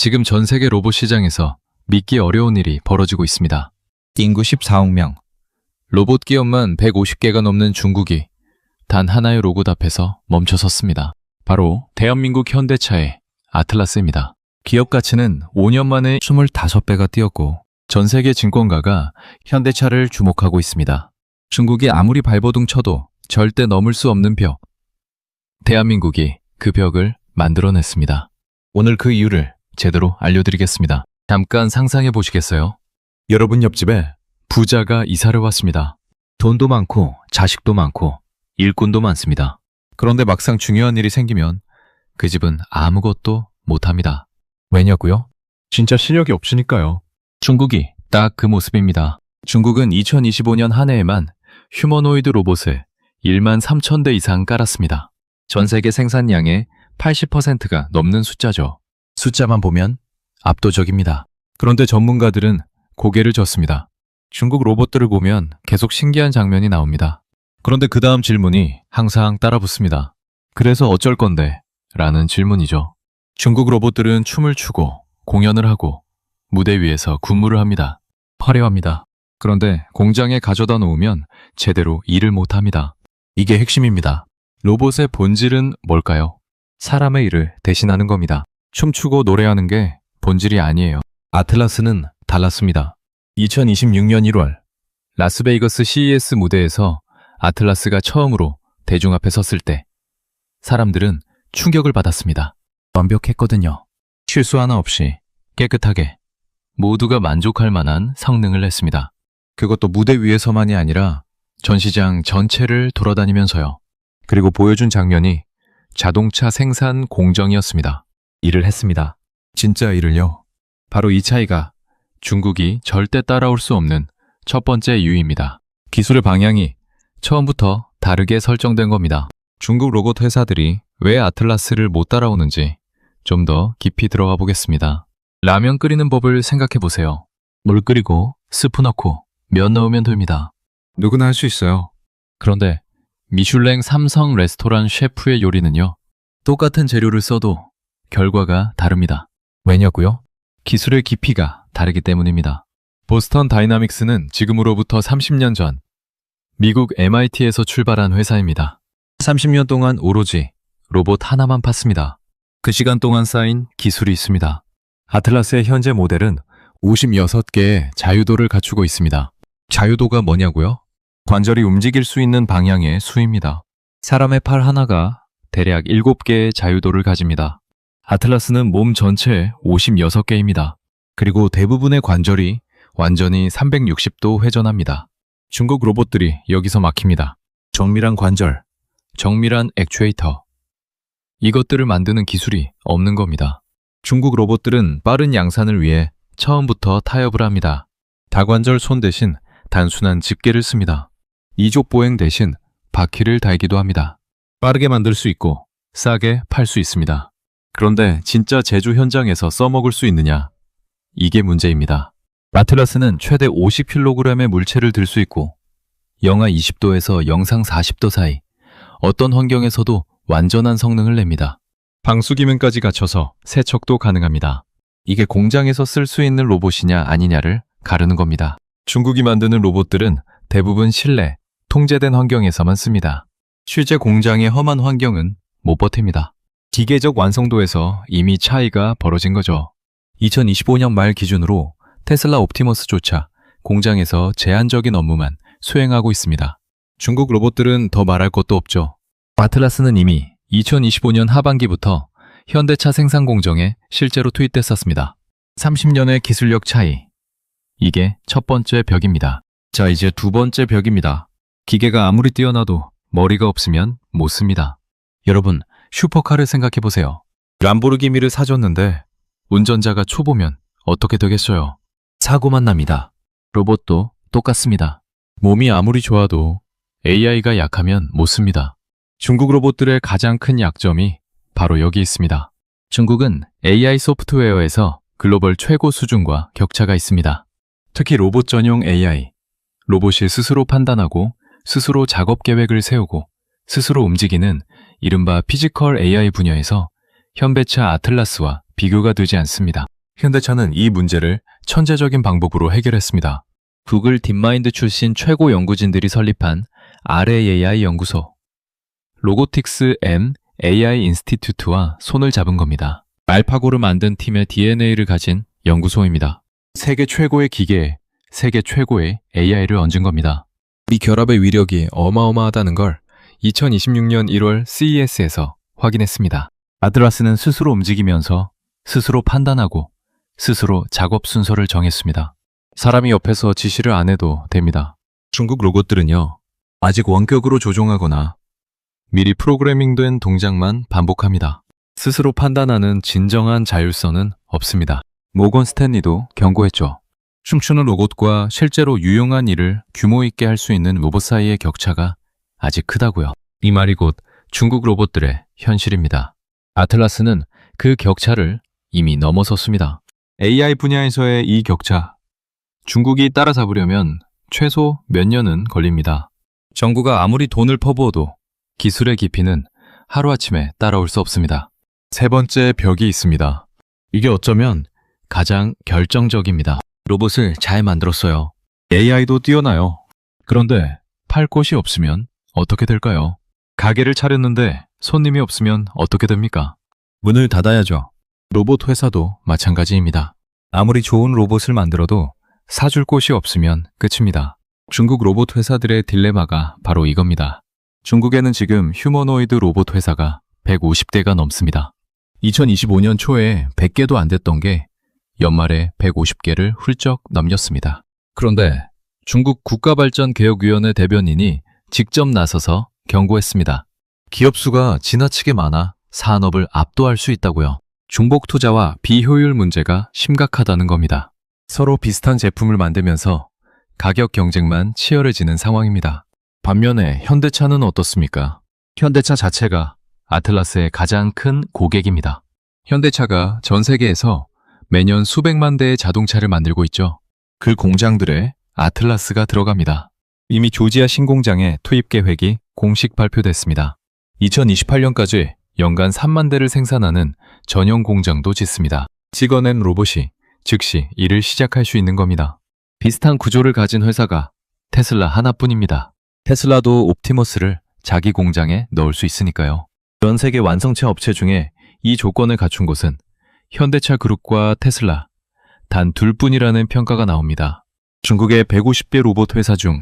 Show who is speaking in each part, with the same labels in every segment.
Speaker 1: 지금 전 세계 로봇 시장에서 믿기 어려운 일이 벌어지고 있습니다.
Speaker 2: 인구 14억 명.
Speaker 1: 로봇 기업만 150개가 넘는 중국이 단 하나의 로봇 앞에서 멈춰섰습니다. 바로 대한민국 현대차의 아틀라스입니다. 기업 가치는 5년 만에
Speaker 2: 25배가 뛰었고
Speaker 1: 전 세계 증권가가 현대차를 주목하고 있습니다.
Speaker 2: 중국이 아무리 발버둥 쳐도
Speaker 1: 절대 넘을 수 없는 벽. 대한민국이 그 벽을 만들어냈습니다. 오늘 그 이유를 제대로 알려드리겠습니다. 잠깐 상상해 보시겠어요? 여러분 옆집에 부자가 이사를 왔습니다. 돈도 많고 자식도 많고 일꾼도 많습니다. 그런데 막상 중요한 일이 생기면 그 집은 아무것도 못합니다. 왜냐고요? 진짜 실력이 없으니까요. 중국이 딱 그 모습입니다. 중국은 2025년 한 해에만 휴머노이드 로봇을 1만 3천 대 이상 깔았습니다. 전 세계 생산량의 80%가 넘는 숫자죠. 숫자만 보면 압도적입니다. 그런데 전문가들은 고개를 젓습니다. 중국 로봇들을 보면 계속 신기한 장면이 나옵니다. 그런데 그 다음 질문이 항상 따라붙습니다. 그래서 어쩔 건데? 라는 질문이죠. 중국 로봇들은 춤을 추고 공연을 하고 무대 위에서 군무를 합니다. 화려합니다. 그런데 공장에 가져다 놓으면 제대로 일을 못합니다. 이게 핵심입니다. 로봇의 본질은 뭘까요? 사람의 일을 대신하는 겁니다. 춤추고 노래하는 게 본질이 아니에요. 아틀라스는 달랐습니다. 2026년 1월 라스베이거스 CES 무대에서 아틀라스가 처음으로 대중 앞에 섰을 때 사람들은 충격을 받았습니다. 완벽했거든요. 실수 하나 없이 깨끗하게 모두가 만족할 만한 성능을 냈습니다. 그것도 무대 위에서만이 아니라 전시장 전체를 돌아다니면서요. 그리고 보여준 장면이 자동차 생산 공정이었습니다. 일을 했습니다. 진짜 일을요. 바로 이 차이가 중국이 절대 따라올 수 없는 첫 번째 이유입니다. 기술의 방향이 처음부터 다르게 설정된 겁니다. 중국 로봇 회사들이 왜 아틀라스를 못 따라오는지 좀 더 깊이 들어가 보겠습니다. 라면 끓이는 법을 생각해 보세요. 물 끓이고 스프 넣고 면 넣으면 됩니다. 누구나 할 수 있어요. 그런데 미슐랭 3성 레스토랑 셰프의 요리는요. 똑같은 재료를 써도 결과가 다릅니다. 왜냐고요? 기술의 깊이가 다르기 때문입니다. 보스턴 다이나믹스는 지금으로부터 30년 전 미국 MIT에서 출발한 회사입니다. 30년 동안 오로지 로봇 하나만 팠습니다. 그 시간 동안 쌓인 기술이 있습니다. 아틀라스의 현재 모델은 56개의 자유도를 갖추고 있습니다. 자유도가 뭐냐고요? 관절이 움직일 수 있는 방향의 수입니다. 사람의 팔 하나가 대략 7개의 자유도를 가집니다. 아틀라스는 몸 전체에 56개입니다. 그리고 대부분의 관절이 완전히 360도 회전합니다. 중국 로봇들이 여기서 막힙니다. 정밀한 관절, 정밀한 액추에이터. 이것들을 만드는 기술이 없는 겁니다. 중국 로봇들은 빠른 양산을 위해 처음부터 타협을 합니다. 다관절 손 대신 단순한 집게를 씁니다. 이족 보행 대신 바퀴를 달기도 합니다. 빠르게 만들 수 있고 싸게 팔 수 있습니다. 그런데 진짜 제조 현장에서 써먹을 수 있느냐? 이게 문제입니다. 아틀라스는 최대 50kg의 물체를 들 수 있고 영하 20도에서 영상 40도 사이 어떤 환경에서도 완전한 성능을 냅니다. 방수 기능까지 갖춰서 세척도 가능합니다. 이게 공장에서 쓸 수 있는 로봇이냐 아니냐를 가르는 겁니다. 중국이 만드는 로봇들은 대부분 실내, 통제된 환경에서만 씁니다. 실제 공장의 험한 환경은 못 버팁니다. 기계적 완성도에서 이미 차이가 벌어진 거죠. 2025년 말 기준으로 테슬라 옵티머스조차 공장에서 제한적인 업무만 수행하고 있습니다. 중국 로봇들은 더 말할 것도 없죠. 아틀라스는 이미 2025년 하반기부터 현대차 생산 공정에 실제로 투입됐었습니다. 30년의 기술력 차이. 이게 첫 번째 벽입니다. 자, 이제 두 번째 벽입니다. 기계가 아무리 뛰어나도 머리가 없으면 못 씁니다. 여러분, 슈퍼카를 생각해 보세요. 람보르기니를 사줬는데 운전자가 초보면 어떻게 되겠어요? 사고만 납니다. 로봇도 똑같습니다. 몸이 아무리 좋아도 AI가 약하면 못 씁니다. 중국 로봇들의 가장 큰 약점이 바로 여기 있습니다. 중국은 AI 소프트웨어에서 글로벌 최고 수준과 격차가 있습니다. 특히 로봇 전용 AI, 로봇이 스스로 판단하고 스스로 작업 계획을 세우고 스스로 움직이는 이른바 피지컬 AI 분야에서 현대차 아틀라스와 비교가 되지 않습니다. 현대차는 이 문제를 천재적인 방법으로 해결했습니다. 구글 딥마인드 출신 최고 연구진들이 설립한 RAI 연구소, 로보틱스 M AI 인스티튜트와 손을 잡은 겁니다. 알파고를 만든 팀의 DNA를 가진 연구소입니다. 세계 최고의 기계에 세계 최고의 AI를 얹은 겁니다. 이 결합의 위력이 어마어마하다는 걸 2026년 1월 CES에서 확인했습니다. 아틀라스는 스스로 움직이면서 스스로 판단하고 스스로 작업 순서를 정했습니다. 사람이 옆에서 지시를 안 해도 됩니다. 중국 로봇들은요, 아직 원격으로 조종하거나 미리 프로그래밍된 동작만 반복합니다. 스스로 판단하는 진정한 자율성은 없습니다. 모건 스탠리도 경고했죠. 춤추는 로봇과 실제로 유용한 일을 규모 있게 할 수 있는 로봇 사이의 격차가 아직 크다고요. 이 말이 곧 중국 로봇들의 현실입니다. 아틀라스는 그 격차를 이미 넘어섰습니다. AI 분야에서의 이 격차, 중국이 따라잡으려면 최소 몇 년은 걸립니다. 정부가 아무리 돈을 퍼부어도 기술의 깊이는 하루아침에 따라올 수 없습니다. 세 번째 벽이 있습니다. 이게 어쩌면 가장 결정적입니다. 로봇을 잘 만들었어요. AI도 뛰어나요. 그런데 팔 곳이 없으면 어떻게 될까요? 가게를 차렸는데 손님이 없으면 어떻게 됩니까? 문을 닫아야죠. 로봇 회사도 마찬가지입니다. 아무리 좋은 로봇을 만들어도 사줄 곳이 없으면 끝입니다. 중국 로봇 회사들의 딜레마가 바로 이겁니다. 중국에는 지금 휴머노이드 로봇 회사가 150대가 넘습니다. 2025년 초에 100개도 안 됐던 게 연말에 150개를 훌쩍 넘겼습니다. 그런데 중국 국가발전개혁위원회 대변인이 직접 나서서 경고했습니다. 기업 수가 지나치게 많아 산업을 압도할 수 있다고요. 중복 투자와 비효율 문제가 심각하다는 겁니다. 서로 비슷한 제품을 만들면서 가격 경쟁만 치열해지는 상황입니다. 반면에 현대차는 어떻습니까? 현대차 자체가 아틀라스의 가장 큰 고객입니다. 현대차가 전 세계에서 매년 수백만 대의 자동차를 만들고 있죠. 그 공장들에 아틀라스가 들어갑니다. 이미 조지아 신공장의 투입 계획이 공식 발표됐습니다. 2028년까지 연간 3만 대를 생산하는 전용 공장도 짓습니다. 찍어낸 로봇이 즉시 일을 시작할 수 있는 겁니다. 비슷한 구조를 가진 회사가 테슬라 하나뿐입니다. 테슬라도 옵티머스를 자기 공장에 넣을 수 있으니까요. 전 세계 완성체 업체 중에 이 조건을 갖춘 곳은 현대차 그룹과 테슬라 단 둘뿐이라는 평가가 나옵니다. 중국의 150개 로봇 회사 중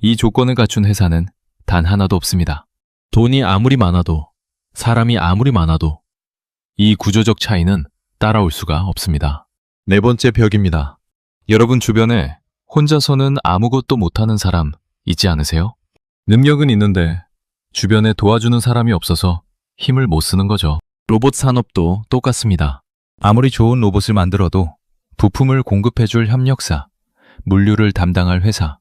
Speaker 1: 이 조건을 갖춘 회사는 단 하나도 없습니다. 돈이 아무리 많아도 사람이 아무리 많아도 이 구조적 차이는 따라올 수가 없습니다. 네 번째 벽입니다. 여러분 주변에 혼자서는 아무것도 못하는 사람 있지 않으세요? 능력은 있는데 주변에 도와주는 사람이 없어서 힘을 못 쓰는 거죠. 로봇 산업도 똑같습니다. 아무리 좋은 로봇을 만들어도 부품을 공급해줄 협력사, 물류를 담당할 회사,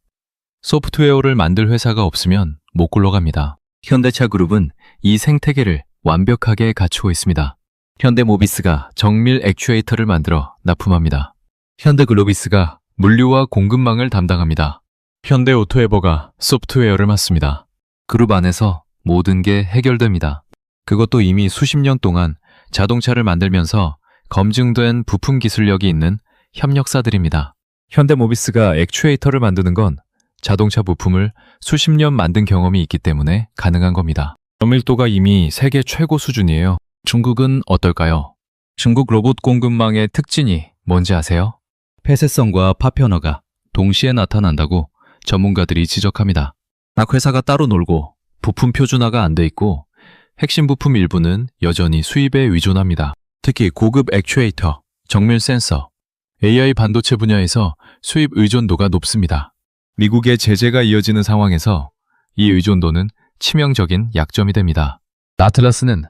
Speaker 1: 소프트웨어를 만들 회사가 없으면 못 굴러갑니다. 현대차 그룹은 이 생태계를 완벽하게 갖추고 있습니다. 현대모비스가 정밀 액추에이터를 만들어 납품합니다. 현대글로비스가 물류와 공급망을 담당합니다. 현대오토에버가 소프트웨어를 맡습니다. 그룹 안에서 모든 게 해결됩니다. 그것도 이미 수십 년 동안 자동차를 만들면서 검증된 부품 기술력이 있는 협력사들입니다. 현대모비스가 액추에이터를 만드는 건 자동차 부품을 수십 년 만든 경험이 있기 때문에 가능한 겁니다. 정밀도가 이미 세계 최고 수준이에요. 중국은 어떨까요? 중국 로봇 공급망의 특징이 뭔지 아세요? 폐쇄성과 파편화가 동시에 나타난다고 전문가들이 지적합니다. 각 회사가 따로 놀고 부품 표준화가 안 돼 있고 핵심 부품 일부는 여전히 수입에 의존합니다. 특히 고급 액추에이터, 정밀 센서, AI 반도체 분야에서 수입 의존도가 높습니다. 미국의 제재가 이어지는 상황에서 이 의존도는 치명적인 약점이 됩니다. 아틀라스는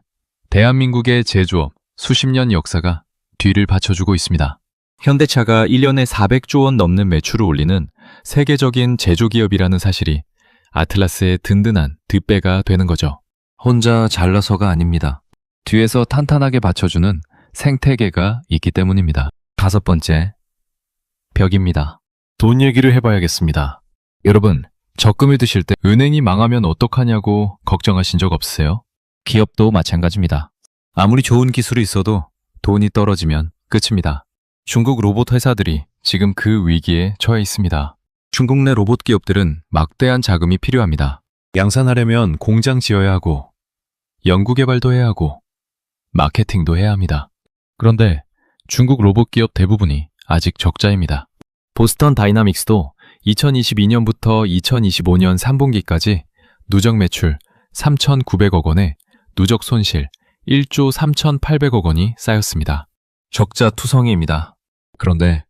Speaker 1: 대한민국의 제조업 수십 년 역사가 뒤를 받쳐주고 있습니다. 현대차가 1년에 400조 원 넘는 매출을 올리는 세계적인 제조기업이라는 사실이 아틀라스의 든든한 뒷배가 되는 거죠. 혼자 잘나서가 아닙니다. 뒤에서 탄탄하게 받쳐주는 생태계가 있기 때문입니다. 다섯 번째, 벽입니다. 돈 얘기를 해봐야겠습니다. 여러분, 적금을 드실 때 은행이 망하면 어떡하냐고 걱정하신 적 없으세요? 기업도 마찬가지입니다. 아무리 좋은 기술이 있어도 돈이 떨어지면 끝입니다. 중국 로봇 회사들이 지금 그 위기에 처해 있습니다. 중국 내 로봇 기업들은 막대한 자금이 필요합니다. 양산하려면 공장 지어야 하고, 연구개발도 해야 하고, 마케팅도 해야 합니다. 그런데 중국 로봇 기업 대부분이 아직 적자입니다. 보스턴 다이나믹스도 2022년부터 2025년 3분기까지 누적 매출 3,900억 원에 누적 손실 1조 3,800억 원이 쌓였습니다. 적자 투성이입니다. 그런데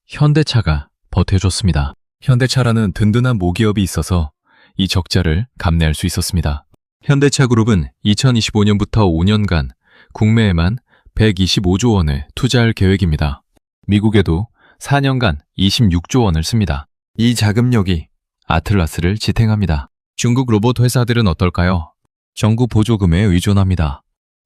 Speaker 1: 현대차가 버텨줬습니다. 현대차라는 든든한 모기업이 있어서 이 적자를 감내할 수 있었습니다. 현대차 그룹은 2025년부터 5년간 국내에만 125조 원을 투자할 계획입니다. 미국에도 4년간 26조 원을 씁니다. 이 자금력이 아틀라스를 지탱합니다. 중국 로봇 회사들은 어떨까요? 정부 보조금에 의존합니다.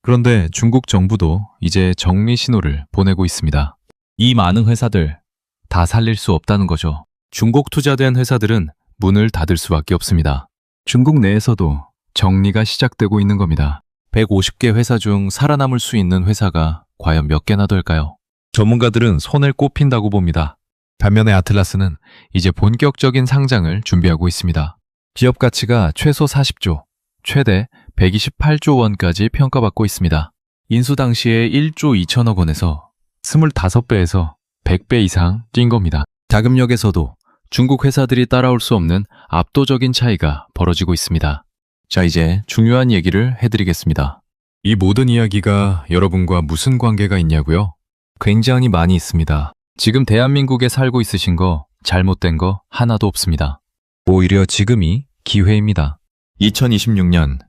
Speaker 1: 그런데 중국 정부도 이제 정리 신호를 보내고 있습니다. 이 많은 회사들 다 살릴 수 없다는 거죠. 중국 투자된 회사들은 문을 닫을 수밖에 없습니다. 중국 내에서도 정리가 시작되고 있는 겁니다. 150개 회사 중 살아남을 수 있는 회사가 과연 몇 개나 될까요? 전문가들은 손을 꼽힌다고 봅니다. 반면에 아틀라스는 이제 본격적인 상장을 준비하고 있습니다. 기업 가치가 최소 40조, 최대 128조 원까지 평가받고 있습니다. 인수 당시에 1조 2천억 원에서 25배에서 100배 이상 뛴 겁니다. 자금력에서도 중국 회사들이 따라올 수 없는 압도적인 차이가 벌어지고 있습니다. 자, 이제 중요한 얘기를 해드리겠습니다. 이 모든 이야기가 여러분과 무슨 관계가 있냐고요? 굉장히 많이 있습니다. 지금 대한민국에 살고 있으신 거 잘못된 거 하나도 없습니다. 오히려 지금이 기회입니다. 2026년,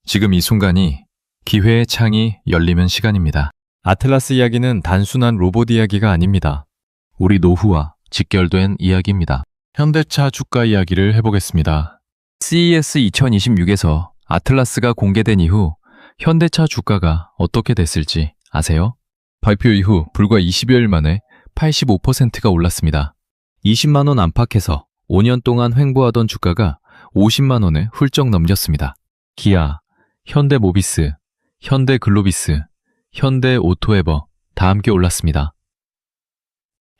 Speaker 1: 지금 이 순간이 기회의 창이 열리는 시간입니다. 아틀라스 이야기는 단순한 로봇 이야기가 아닙니다. 우리 노후와 직결된 이야기입니다. 현대차 주가 이야기를 해보겠습니다. CES 2026에서 아틀라스가 공개된 이후 현대차 주가가 어떻게 됐을지 아세요? 발표 이후 불과 20여일 만에 85%가 올랐습니다. 20만 원 안팎에서 5년 동안 횡보하던 주가가 50만 원을 훌쩍 넘겼습니다. 기아, 현대모비스, 현대글로비스, 현대오토에버 다 함께 올랐습니다.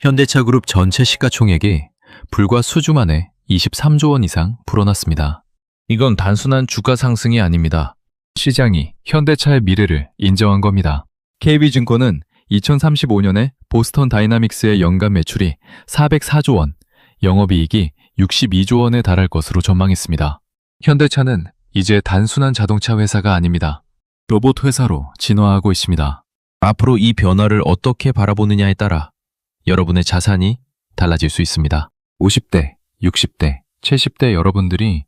Speaker 1: 현대차 그룹 전체 시가총액이 불과 수주 만에 23조 원 이상 불어났습니다. 이건 단순한 주가 상승이 아닙니다. 시장이 현대차의 미래를 인정한 겁니다. KB증권은 2035년에 보스턴 다이나믹스의 연간 매출이 404조 원, 영업이익이 62조 원에 달할 것으로 전망했습니다. 현대차는 이제 단순한 자동차 회사가 아닙니다. 로봇 회사로 진화하고 있습니다. 앞으로 이 변화를 어떻게 바라보느냐에 따라 여러분의 자산이 달라질 수 있습니다. 50대, 60대, 70대 여러분들이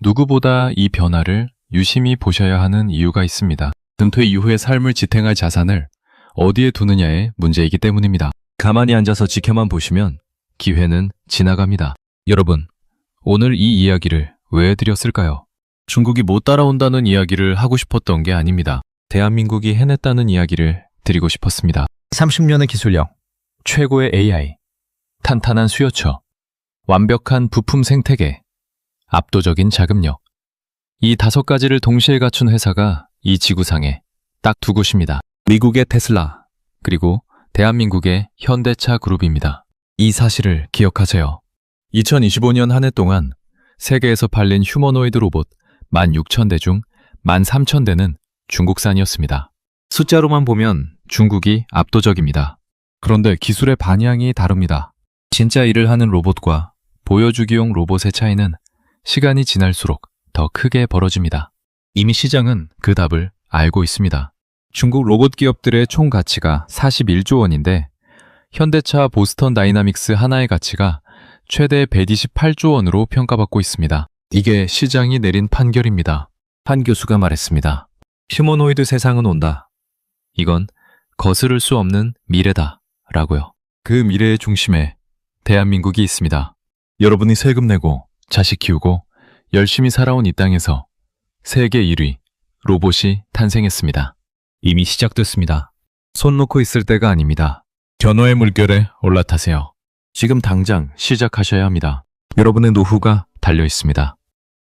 Speaker 1: 누구보다 이 변화를 유심히 보셔야 하는 이유가 있습니다. 은퇴 이후의 삶을 지탱할 자산을 어디에 두느냐의 문제이기 때문입니다. 가만히 앉아서 지켜만 보시면 기회는 지나갑니다. 여러분, 오늘 이 이야기를 왜 드렸을까요? 중국이 못 따라온다는 이야기를 하고 싶었던 게 아닙니다. 대한민국이 해냈다는 이야기를 드리고 싶었습니다. 30년의 기술력, 최고의 AI, 탄탄한 수요처, 완벽한 부품 생태계, 압도적인 자금력. 이 5가지를 동시에 갖춘 회사가 이 지구상에 딱 2곳입니다. 미국의 테슬라, 그리고 대한민국의 현대차 그룹입니다. 이 사실을 기억하세요. 2025년 한 해 동안 세계에서 팔린 휴머노이드 로봇 16,000대 중 13,000대는 중국산이었습니다. 숫자로만 보면 중국이 압도적입니다. 그런데 기술의 반향이 다릅니다. 진짜 일을 하는 로봇과 보여주기용 로봇의 차이는 시간이 지날수록 더 크게 벌어집니다. 이미 시장은 그 답을 알고 있습니다. 중국 로봇 기업들의 총 가치가 41조 원인데 현대차 보스턴 다이나믹스 하나의 가치가 최대 128조 원으로 평가받고 있습니다. 이게 시장이 내린 판결입니다. 한 교수가 말했습니다. 휴머노이드 세상은 온다. 이건 거스를 수 없는 미래다. 라고요. 그 미래의 중심에 대한민국이 있습니다. 여러분이 세금 내고 자식 키우고 열심히 살아온 이 땅에서 세계 1위 로봇이 탄생했습니다. 이미 시작됐습니다. 손 놓고 있을 때가 아닙니다. 변화의 물결에 올라타세요. 지금 당장 시작하셔야 합니다. 여러분의 노후가 달려 있습니다.